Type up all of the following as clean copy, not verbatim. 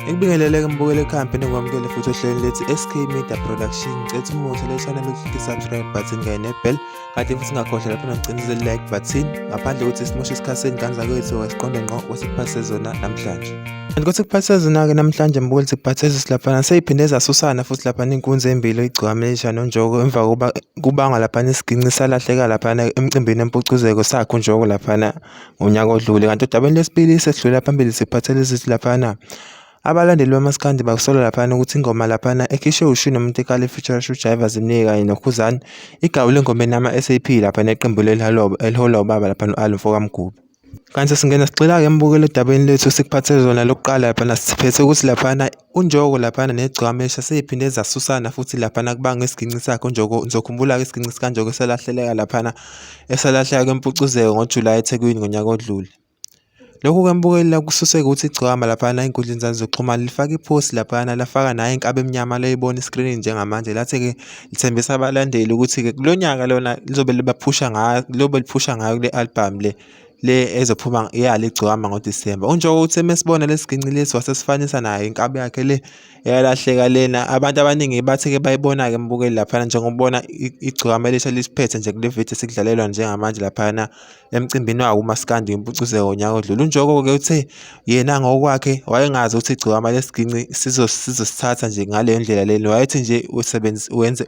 Ngikubingelele-ke mbukeli ekhampani engikwamukele futhi ohlelweni lethi SK Media Production. Ngicela umusa le channel uklikhe i-subscribe button kanye ne-bell. Kanti futhi ungakhohlwa lapho nogcinize i-like button. Ngaphandle kokuthi simoshe isikhathi sengane kwethu wesiqonde ngqo wesikuphathe zona namhlanje. Kanti kuthi kuphathe zona-ke namhlanje mbukeli sikuphathe laphana seyiphinde zasusana futhi laphana iy'nkunzi ey'mbili igciwane elisha noNjoko emva kokuba kubangwa laphana isiginci salahleka laphana emcimbini empucuzeko sakhe uNjoko laphana ngonyaka odlule. Kanti odabeni lesibili sesidlula phambili sikuphathele lesithi laphana abalandeli bamaskandi bakusola laphana ukuthi ingoma laphana ekhishwe uShino Mtekala featuring uJaiva Zimnike kanye noKhuzani igawule engomeni yama-SAP laphana eqembu eliholwa ubaba laphana u-Ali Mfokamgubhe. Kanti singena sigxila-ke mbukelo edabeni lethu sikuphathe zona lokuqala laphana siphethe ukuthi laphana uNjoko laphana negciwane elisha seyiphinde zasusana futhi laphana kubanga isiginci sakhe uNjoko. Nizokhumbula-ke isiginci sikaNjoko esalahleleka laphana esalahleka kwempucuzeko ngoJulayi eThekwini ngonyaka odlule. Lokhu-ke mbukeli la kususeka ukuthi igciwane laphana ey'nkundleni zazo zokuxhumana lifaka iphosti laphana lafaka nayo inkabi emnyama leyibona iskrinini njengamanje lathi-ke lithembisa abalandeli ukuthi-ke kulo nyaka lona lizobe liphusha ngayo kule album le ezophuma yalo igciwane ngoDisemba. UNjoko uthe mesibona lesiginci lesi wasesifanisa nayo inkabi yakhe le eyalahleka lena. Abantu abaningi bathi-ke bayibona-ke mbukeli laphana njengokubona igciwane elisha lisiphethe nje kule video esikudlalelwa njengamanje laphana emcimbini wawo umaskandi wempucuzeko ngonyaka odlule. UNjoko-ke uthe yena ngokwakhe wayengazi ukuthi igciwane lesiginci sizosithatha nje ngaleyo ndlela lena. Wayethi nje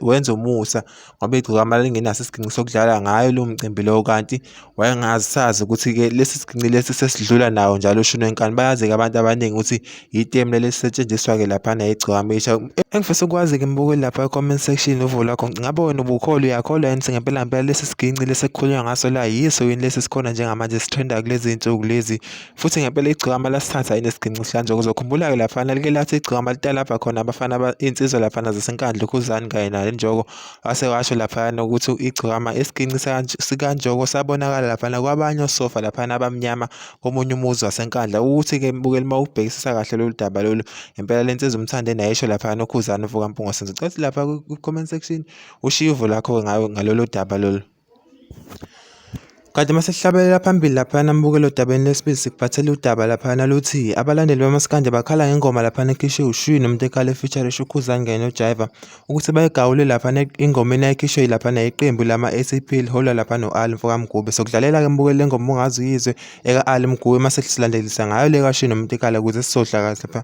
wenza umusa ngoba igciwane lingenaso isiginci sokudlala ngayo lowo mcimbi lowo, kanti wayengazi sazi ukuthi-ke lesi siginci lesi sesidlula nawo njalo uShino Nkani. Bayazi-ke abantu abaningi ukuthi itemu leli elisetshenziswa-ke laphana igciwane elisha. Engifisa ukwazi-ke mbukeli lapha e-comment section uvo lwakho, ngabe wena ubukholwa uyakholwa yini ngempela ngempela lesi siginci lesi ekukhulunywa ngaso la yiso yini lesi sikhona njengamanje sithrenda kulezi iy'nsuku lezi, futhi ngempela igciwane lasithatha yini isiginci sikaNjoko? Uzokhumbula-ke laphana like lathi igciwane liqala lapha khona abafana iy'nsizwa laphana zasenkandla uKhuzani kanye naye Njoko wase washo laphana ukuthi igciwane isiginci sikaNjoko sabonakala laphana kwabanye osofa laphana abamnyama komunye umuzi wasenkandla. Ukuthi-ke mbukeli uma ubhekisisa kahle lolu daba lolu ngempela le nsizwa umthande nayisho laphana uKhuzani Mfokampunga senzo. Cathi lapha ku-comment section ushiye uvo lakho ngalolu daba lolu. Kanti mase sihlabelela phambili laphana mbukelo odabeni lesibili sikuphathele udaba laphana luthi abalandeli bamaskandi bakhala ngengoma laphana ekhishwe uShino Mtekala featuring uKhuzani kanye noJaiva ukuthi bayigawule laphana ingomeni eyakhishwe laphana iqembu lama-SAP liholwa laphana u-Ali Mfokamgubhe. Sokudlalela-ke mbukeli le ngoma ungazi uyizwe eka-Ali Mgubhe mase silandelisa ngayo le kaShino Mtekala ukuze sizohlala lapha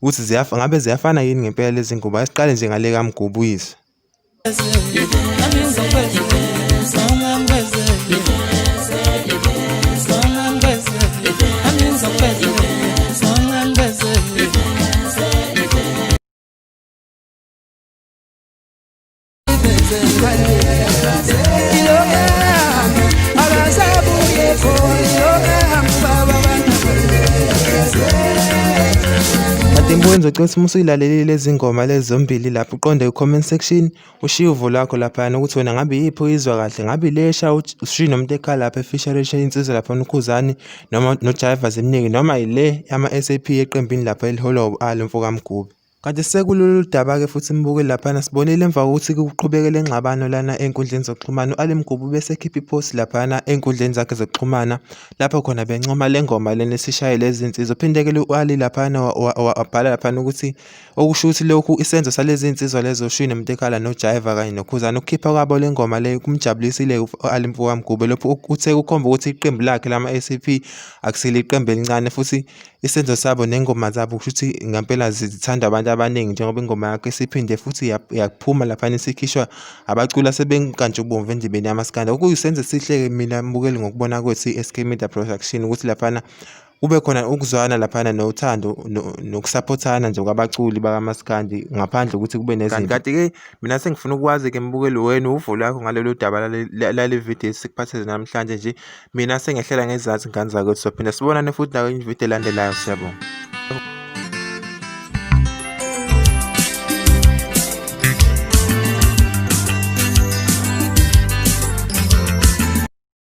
ukuthi ngabe ziyafana yini ngempela lezi ngoma. Asiqale nje ngale kaMgubhe uyizwe. Mbukeni ngicela uma usuyilalelile lezi ngoma lezi zombili lapho uqonde ku-comment section ushiye uvo lakho laphana ukuthi wena ngabe yiphi uyizwa kahle, ngabe lesha uShino Mtekala lapha efeaturing insizwa laphana uKhuzani noma noJaiva Zimnike, noma yile yama-SAP eqembini lapha eliholwa u-Ali Mfokamgubhe. Kanti sekulolu daba-ke futhi mbukeli laphana sibonile emva kokuthi kuqhubekele ingxabano lana ey'nkundleni zokuxhumana u-Ali Mgubhe bese ekhipha ipost laphana ey'nkundleni zakhe zokuxhumana lapho khona bencoma le ngoma lena esishaye lezi nsizwa. Uphinde-ke u-Ali laphana wabhala laphana ukuthi okusho ukuthi lokhu isenzo salezi nsizwa lezo uShino Mtekala noJaiva kanye noKhuzani ukukhipha kwabo le ngoma le kumjabulisile u-Ali Mfokamgubhe. Lokhu uthe kukhomba ukuthi iqembu lakhe lama-SAP akusile iqembu elincane futhi isenzo sabo nengoma zabo kusho ukuthi ngempela zithandwa abantu abaningi njengoba ingoma yakhe isiphinde futhi yaphuma laphana isikhishwa abaculi asebengantshubomvu endibeni yamaskandi. Okuyisenzo esihle-ke mina mbukeli ngokubona kwethu i-SK Media Production ukuthi laphana kube khona ukuzwana laphana nothando nokusaphothana nje kwabaculi bakamaskandi ngaphandle ukuthi kube nezinto. Kanti-ke mina sengifuna ukwazi-ke mbukeli wena uvo lwakho ngalolu daba lale video esikuphathele namhlanje nje. Mina sengehlela ngezansi ngane zakwethu, sophinda sibonane futhi nayo ividiyo elandelayo. Siyabonga.